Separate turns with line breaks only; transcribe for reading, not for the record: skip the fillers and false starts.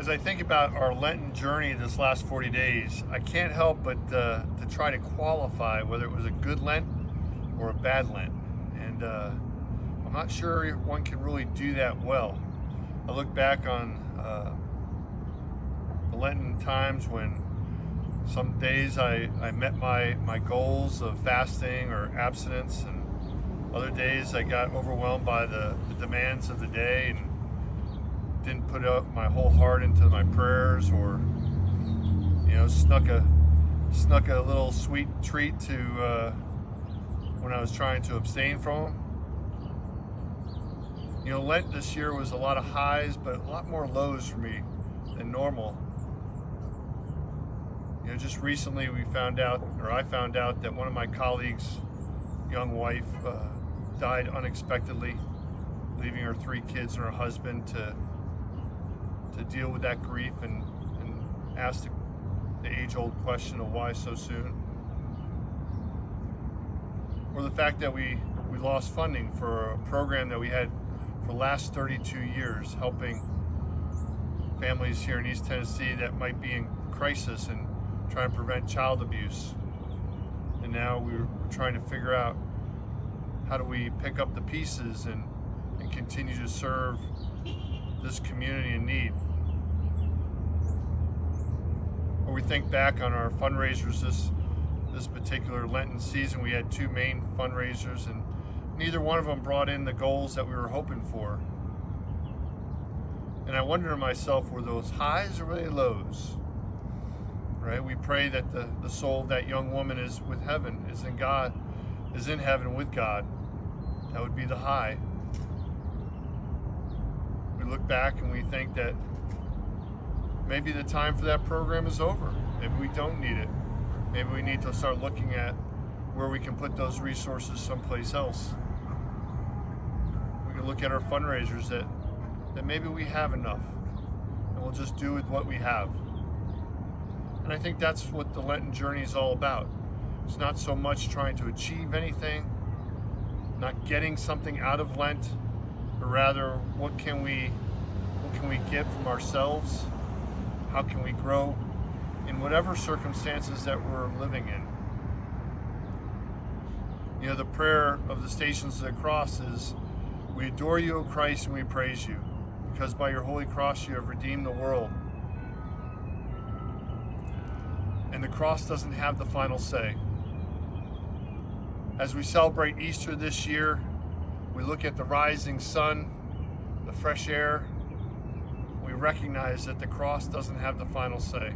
As I think about our Lenten journey this last 40 days, I can't help but to try to qualify whether it was a good Lent or a bad Lent. And I'm not sure one can really do that well. I look back on the Lenten times when some days I met my goals of fasting or abstinence, and other days I got overwhelmed by the demands of the day and didn't put up my whole heart into my prayers, or snuck a little sweet treat to when I was trying to abstain from them. Lent this year was a lot of highs, but a lot more lows for me than normal. Just recently I found out that one of my colleagues' young wife died unexpectedly, leaving her 3 kids and her husband to deal with that grief and ask the age-old question of why so soon. Or the fact that we lost funding for a program that we had for the last 32 years, helping families here in East Tennessee that might be in crisis and trying to prevent child abuse. And now we're trying to figure out how do we pick up the pieces and continue to serve this community in need. Or we think back on our fundraisers this particular Lenten season. We had 2 main fundraisers, and neither one of them brought in the goals that we were hoping for. And I wonder to myself, were those highs or were they lows? Right? We pray that the soul of that young woman is with heaven, is in heaven with God. That would be the high. We look back and we think that maybe the time for that program is over. Maybe we don't need it. Maybe we need to start looking at where we can put those resources someplace else. We can look at our fundraisers that maybe we have enough, and we'll just do with what we have. And I think that's what the Lenten journey is all about. It's not so much trying to achieve anything, not getting something out of Lent, but rather what can we get from ourselves? How can we grow in whatever circumstances that we're living in? The prayer of the Stations of the Cross is, "We adore you, O Christ, and we praise you, because by your holy cross you have redeemed the world." And the cross doesn't have the final say. As we celebrate Easter this year, we look at the rising sun, the fresh air. We recognize that the cross doesn't have the final say.